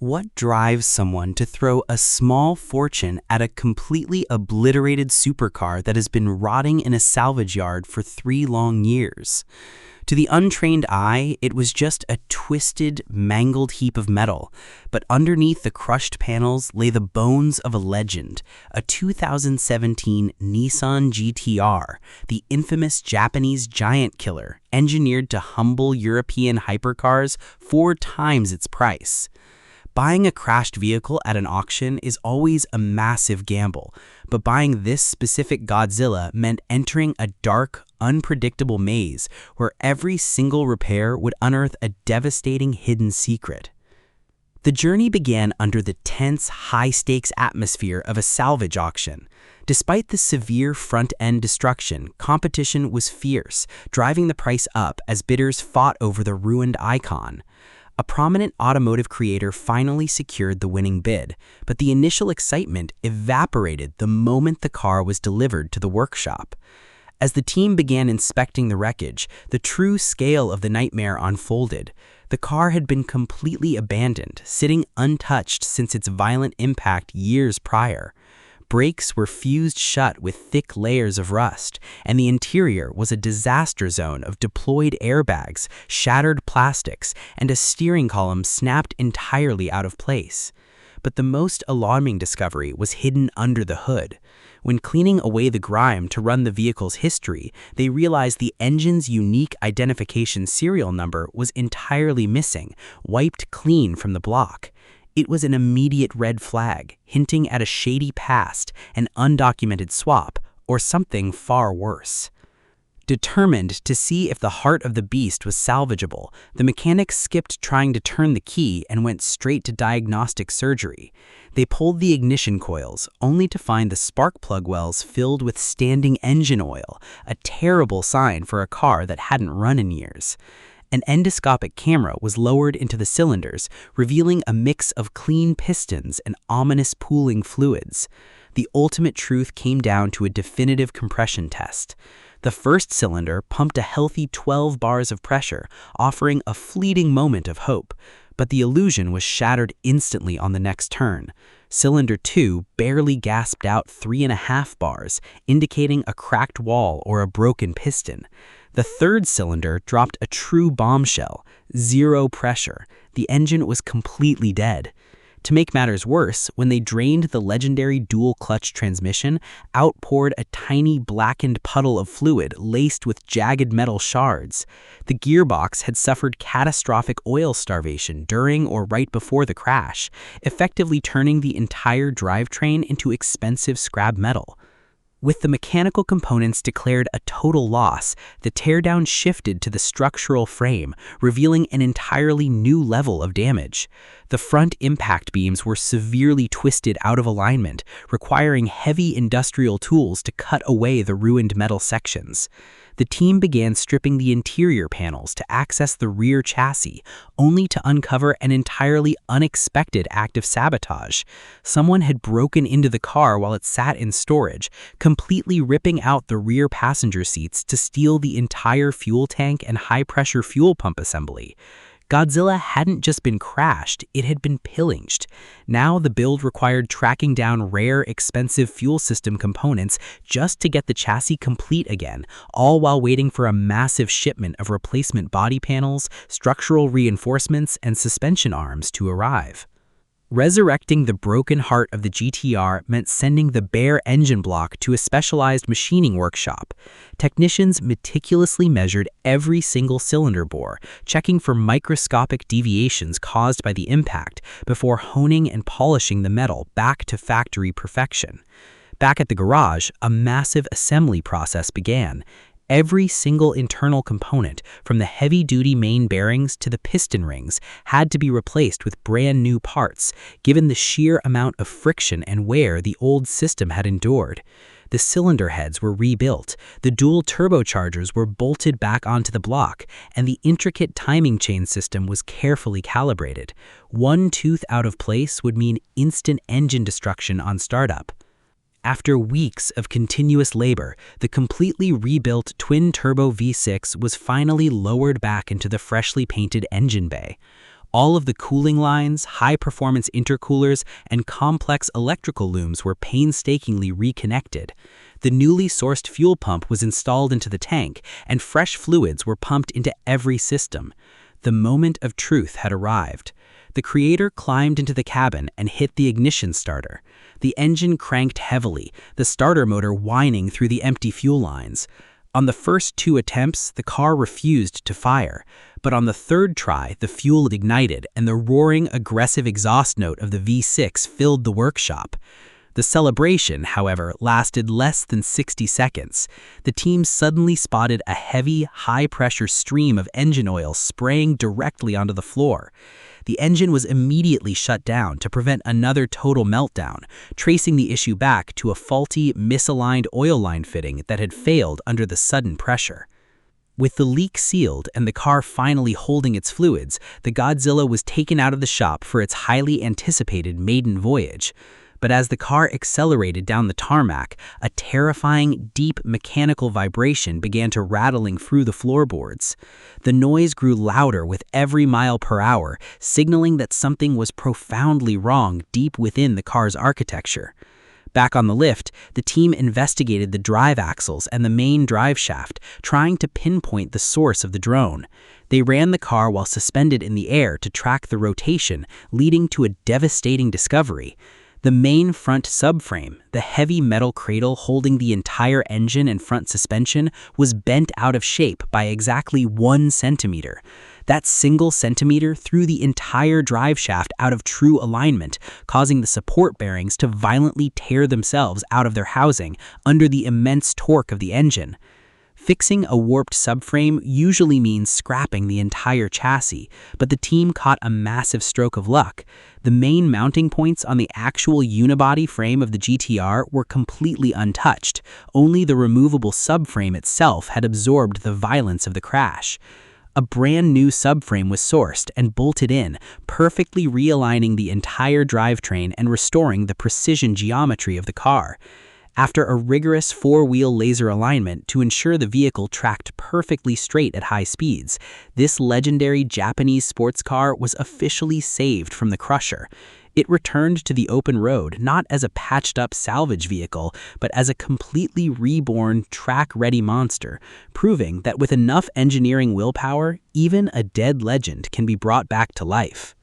What drives someone to throw a small fortune at a completely obliterated supercar that has been rotting in a salvage yard for 3 long years? To the untrained eye, it was just a twisted, mangled heap of metal, but underneath the crushed panels lay the bones of a legend, a 2017 Nissan GTR, the infamous Japanese giant killer, engineered to humble European hypercars 4 times its price. Buying a crashed vehicle at an auction is always a massive gamble, but buying this specific Godzilla meant entering a dark, unpredictable maze where every single repair would unearth a devastating hidden secret. The journey began under the tense, high-stakes atmosphere of a salvage auction. Despite the severe front-end destruction, competition was fierce, driving the price up as bidders fought over the ruined icon. A prominent automotive creator finally secured the winning bid, but the initial excitement evaporated the moment the car was delivered to the workshop. As the team began inspecting the wreckage, the true scale of the nightmare unfolded. The car had been completely abandoned, sitting untouched since its violent impact years prior. Brakes were fused shut with thick layers of rust, and the interior was a disaster zone of deployed airbags, shattered plastics, and a steering column snapped entirely out of place. But the most alarming discovery was hidden under the hood. When cleaning away the grime to run the vehicle's history, they realized the engine's unique identification serial number was entirely missing, wiped clean from the block. It was an immediate red flag, hinting at a shady past, an undocumented swap, or something far worse. Determined to see if the heart of the beast was salvageable, the mechanics skipped trying to turn the key and went straight to diagnostic surgery. They pulled the ignition coils, only to find the spark plug wells filled with standing engine oil, a terrible sign for a car that hadn't run in years. An endoscopic camera was lowered into the cylinders, revealing a mix of clean pistons and ominous pooling fluids. The ultimate truth came down to a definitive compression test. The first cylinder pumped a healthy 12 bars of pressure, offering a fleeting moment of hope, but the illusion was shattered instantly on the next turn. Cylinder 2 barely gasped out 3.5 bars, indicating a cracked wall or a broken piston. The third cylinder dropped a true bombshell, 0 pressure. The engine was completely dead. To make matters worse, when they drained the legendary dual-clutch transmission, out poured a tiny blackened puddle of fluid laced with jagged metal shards. The gearbox had suffered catastrophic oil starvation during or right before the crash, effectively turning the entire drivetrain into expensive scrap metal. With the mechanical components declared a total loss, the teardown shifted to the structural frame, revealing an entirely new level of damage. The front impact beams were severely twisted out of alignment, requiring heavy industrial tools to cut away the ruined metal sections. The team began stripping the interior panels to access the rear chassis, only to uncover an entirely unexpected act of sabotage. Someone had broken into the car while it sat in storage, completely ripping out the rear passenger seats to steal the entire fuel tank and high-pressure fuel pump assembly. Godzilla hadn't just been crashed, it had been pillaged. Now the build required tracking down rare, expensive fuel system components just to get the chassis complete again, all while waiting for a massive shipment of replacement body panels, structural reinforcements, and suspension arms to arrive. Resurrecting the broken heart of the GTR meant sending the bare engine block to a specialized machining workshop. Technicians meticulously measured every single cylinder bore, checking for microscopic deviations caused by the impact before honing and polishing the metal back to factory perfection. Back at the garage, a massive assembly process began. Every single internal component, from the heavy-duty main bearings to the piston rings, had to be replaced with brand new parts, given the sheer amount of friction and wear the old system had endured. The cylinder heads were rebuilt, the dual turbochargers were bolted back onto the block, and the intricate timing chain system was carefully calibrated. One tooth out of place would mean instant engine destruction on startup. After weeks of continuous labor, the completely rebuilt twin-turbo V6 was finally lowered back into the freshly painted engine bay. All of the cooling lines, high-performance intercoolers, and complex electrical looms were painstakingly reconnected. The newly sourced fuel pump was installed into the tank, and fresh fluids were pumped into every system. The moment of truth had arrived. The creator climbed into the cabin and hit the ignition starter. The engine cranked heavily, the starter motor whining through the empty fuel lines. On the first 2 attempts, the car refused to fire, but on the third try, the fuel ignited and the roaring, aggressive exhaust note of the V6 filled the workshop. The celebration, however, lasted less than 60 seconds. The team suddenly spotted a heavy, high-pressure stream of engine oil spraying directly onto the floor. The engine was immediately shut down to prevent another total meltdown, tracing the issue back to a faulty, misaligned oil line fitting that had failed under the sudden pressure. With the leak sealed and the car finally holding its fluids, the Godzilla was taken out of the shop for its highly anticipated maiden voyage. But as the car accelerated down the tarmac, a terrifying, deep mechanical vibration began to rattling through the floorboards. The noise grew louder with every mile per hour, signaling that something was profoundly wrong deep within the car's architecture. Back on the lift, the team investigated the drive axles and the main drive shaft, trying to pinpoint the source of the drone. They ran the car while suspended in the air to track the rotation, leading to a devastating discovery. The main front subframe, the heavy metal cradle holding the entire engine and front suspension, was bent out of shape by exactly 1 centimeter. That single centimeter threw the entire drive shaft out of true alignment, causing the support bearings to violently tear themselves out of their housing under the immense torque of the engine. Fixing a warped subframe usually means scrapping the entire chassis, but the team caught a massive stroke of luck. The main mounting points on the actual unibody frame of the GTR were completely untouched. Only the removable subframe itself had absorbed the violence of the crash. A brand new subframe was sourced and bolted in, perfectly realigning the entire drivetrain and restoring the precision geometry of the car. After a rigorous 4-wheel laser alignment to ensure the vehicle tracked perfectly straight at high speeds, this legendary Japanese sports car was officially saved from the crusher. It returned to the open road not as a patched-up salvage vehicle, but as a completely reborn, track-ready monster, proving that with enough engineering willpower, even a dead legend can be brought back to life.